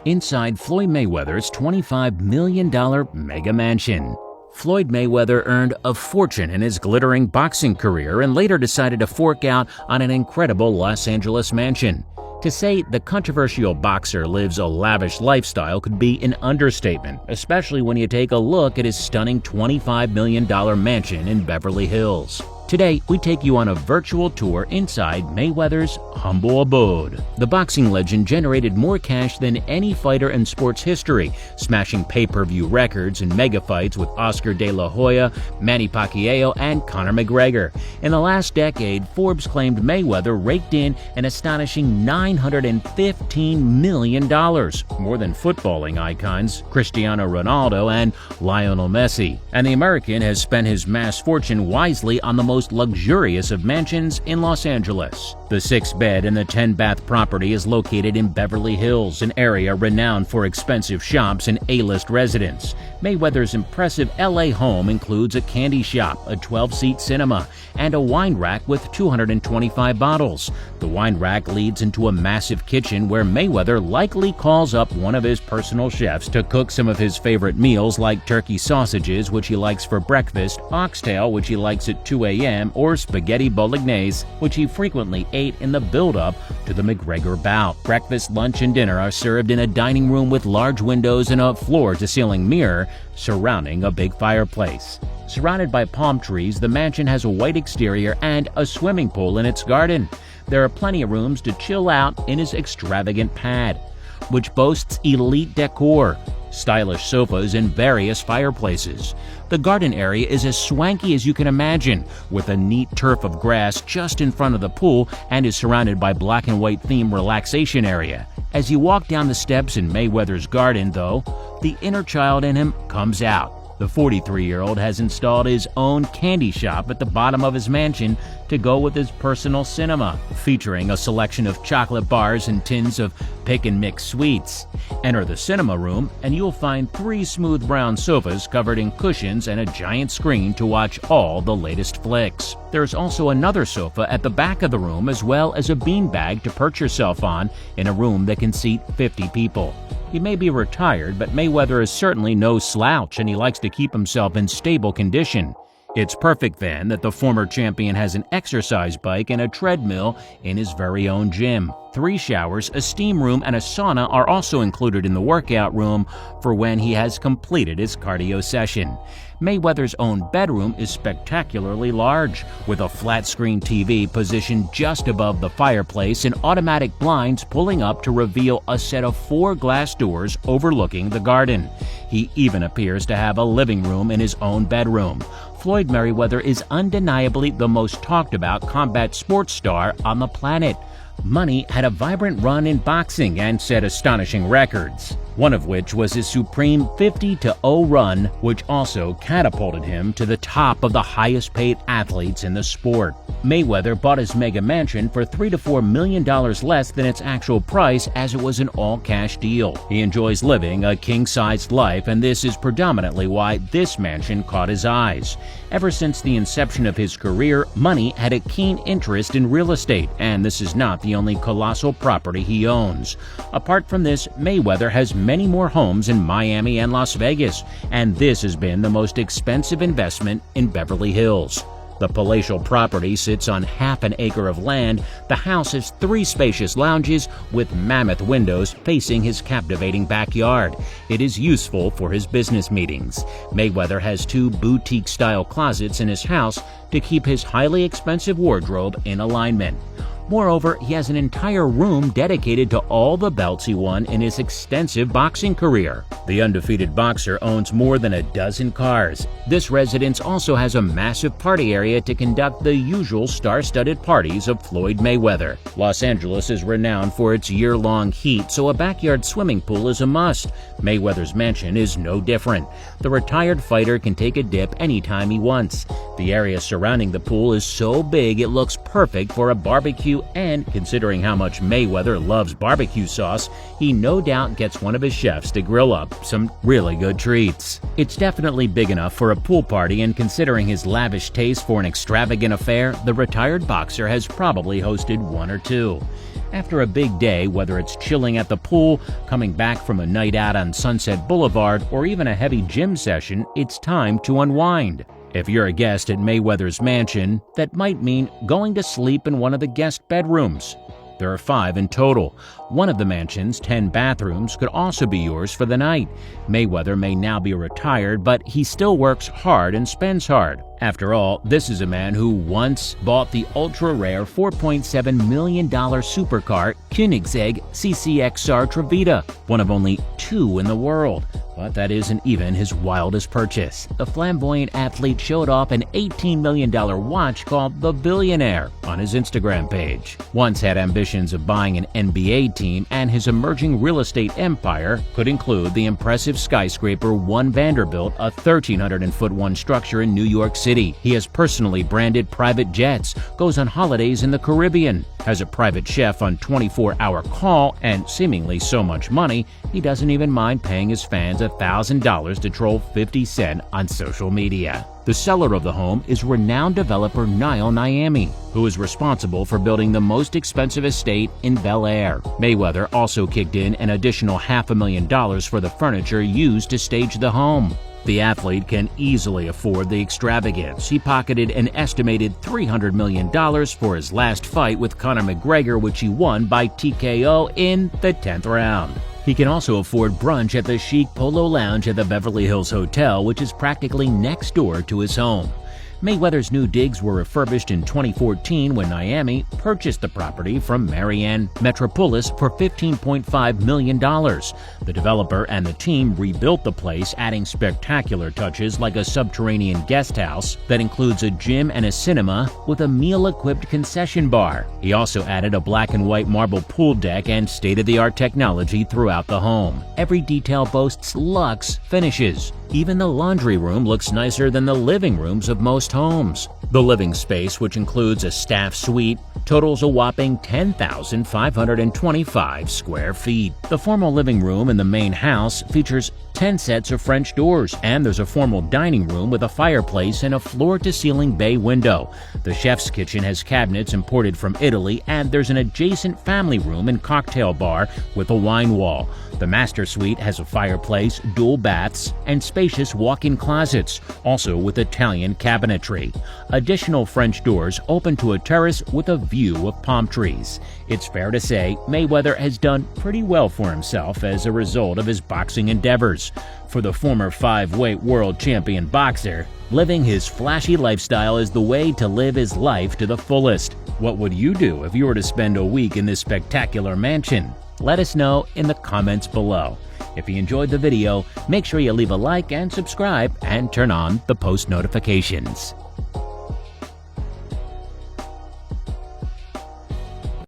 inside Floyd Mayweather's $25 million mega mansion. Floyd Mayweather earned a fortune in his glittering boxing career and later decided to fork out on an incredible Los Angeles mansion. To say the controversial boxer lives a lavish lifestyle could be an understatement, especially when you take a look at his stunning $25 million mansion in Beverly Hills. Today, we take you on a virtual tour inside Mayweather's humble abode. The boxing legend generated more cash than any fighter in sports history, smashing pay-per-view records in mega fights with Oscar De La Hoya, Manny Pacquiao, and Conor McGregor. In the last decade, Forbes claimed Mayweather raked in an astonishing $915 million, more than footballing icons Cristiano Ronaldo and Lionel Messi. And the American has spent his mass fortune wisely on the most luxurious of mansions in Los Angeles. The 6-bed and the 10-bath property is located in Beverly Hills, an area renowned for expensive shops and A-list residents. Mayweather's impressive LA home includes a candy shop, a 12-seat cinema, and a wine rack with 225 bottles. The wine rack leads into a massive kitchen where Mayweather likely calls up one of his personal chefs to cook some of his favorite meals like turkey sausages, which he likes for breakfast, oxtail, which he likes at 2 a.m., or spaghetti bolognese, which he frequently ate in the build-up to the McGregor bout. Breakfast, lunch, and dinner are served in a dining room with large windows and a floor-to-ceiling mirror surrounding a big fireplace. Surrounded by palm trees, the mansion has a white exterior and a swimming pool in its garden. There are plenty of rooms to chill out in his extravagant pad, which boasts elite decor, stylish sofas, and various fireplaces. The garden area is as swanky as you can imagine, with a neat turf of grass just in front of the pool, and is surrounded by black and white theme relaxation area. As you walk down the steps in Mayweather's garden, though, the inner child in him comes out. The 43-year-old has installed his own candy shop at the bottom of his mansion to go with his personal cinema, featuring a selection of chocolate bars and tins of pick-and-mix sweets. Enter the cinema room, and you'll find 3 smooth brown sofas covered in cushions and a giant screen to watch all the latest flicks. There's also another sofa at the back of the room, as well as a beanbag to perch yourself on in a room that can seat 50 people. He may be retired, but Mayweather is certainly no slouch, and he likes to keep himself in stable condition. It's perfect, then, that the former champion has an exercise bike and a treadmill in his very own gym. 3 showers, a steam room, and a sauna are also included in the workout room for when he has completed his cardio session. Mayweather's own bedroom is spectacularly large, with a flat-screen TV positioned just above the fireplace and automatic blinds pulling up to reveal a set of 4 glass doors overlooking the garden. He even appears to have a living room in his own bedroom. Floyd Mayweather is undeniably the most talked-about combat sports star on the planet. Money had a vibrant run in boxing and set astonishing records, one of which was his supreme 50-0 run, which also catapulted him to the top of the highest-paid athletes in the sport. Mayweather bought his mega mansion for $3 to $4 million less than its actual price, as it was an all-cash deal. He enjoys living a king-sized life, and this is predominantly why this mansion caught his eyes. Ever since the inception of his career, Money had a keen interest in real estate, and this is not the only colossal property he owns. Apart from this, Mayweather has many more homes in Miami and Las Vegas, and this has been the most expensive investment in Beverly Hills. The palatial property sits on half an acre of land. The house has 3 spacious lounges with mammoth windows facing his captivating backyard. It is useful for his business meetings. Mayweather has 2 boutique-style closets in his house to keep his highly expensive wardrobe in alignment. Moreover, he has an entire room dedicated to all the belts he won in his extensive boxing career. The undefeated boxer owns more than a dozen cars. This residence also has a massive party area to conduct the usual star-studded parties of Floyd Mayweather. Los Angeles is renowned for its year-long heat, so a backyard swimming pool is a must. Mayweather's mansion is no different. The retired fighter can take a dip anytime he wants. The area surrounding the pool is so big it looks perfect for a barbecue barbecue, and considering how much Mayweather loves barbecue sauce, he no doubt gets one of his chefs to grill up some really good treats. It's definitely big enough for a pool party, and considering his lavish taste for an extravagant affair, the retired boxer has probably hosted one or two. After a big day, whether it's chilling at the pool, coming back from a night out on Sunset Boulevard, or even a heavy gym session, it's time to unwind. If you're a guest at Mayweather's mansion, that might mean going to sleep in one of the guest bedrooms. There are 5 in total. One of the mansion's 10 bathrooms could also be yours for the night. Mayweather may now be retired, but he still works hard and spends hard. After all, this is a man who once bought the ultra-rare $4.7 million supercar Koenigsegg CCXR Trevita, one of only 2 in the world. But that isn't even his wildest purchase. The flamboyant athlete showed off an $18 million watch called the Billionaire on his Instagram page. Once had ambitions of buying an NBA team, and his emerging real estate empire could include the impressive skyscraper One Vanderbilt, a 1,300-foot structure in New York City. He has personally branded private jets, goes on holidays in the Caribbean, has a private chef on 24-hour call, and seemingly so much money, he doesn't even mind paying his fans $1,000 to troll 50 Cent on social media. The seller of the home is renowned developer Niall Niami, who is responsible for building the most expensive estate in Bel Air. Mayweather also kicked in an additional $500,000 for the furniture used to stage the home. The athlete can easily afford the extravagance. He pocketed an estimated $300 million for his last fight with Conor McGregor, which he won by TKO in the 10th round. He can also afford brunch at the chic Polo Lounge at the Beverly Hills Hotel, which is practically next door to his home. Mayweather's new digs were refurbished in 2014 when Niami purchased the property from Marianne Metropolis for $15.5 million. The developer and the team rebuilt the place, adding spectacular touches like a subterranean guest house that includes a gym and a cinema with a meal-equipped concession bar. He also added a black and white marble pool deck and state-of-the-art technology throughout the home. Every detail boasts luxe finishes. Even the laundry room looks nicer than the living rooms of most homes. The living space, which includes a staff suite, totals a whopping 10,525 square feet. The formal living room in the main house features 10 sets of French doors, and there's a formal dining room with a fireplace and a floor-to-ceiling bay window. The chef's kitchen has cabinets imported from Italy, and there's an adjacent family room and cocktail bar with a wine wall. The master suite has a fireplace, dual baths, and spacious walk-in closets, also with Italian cabinetry. Additional French doors open to a terrace with a view of palm trees. It's fair to say Mayweather has done pretty well for himself as a result of his boxing endeavors. For the former 5-weight world champion boxer, living his flashy lifestyle is the way to live his life to the fullest. What would you do if you were to spend a week in this spectacular mansion? Let us know in the comments below. If you enjoyed the video, make sure you leave a like and subscribe and turn on the post notifications.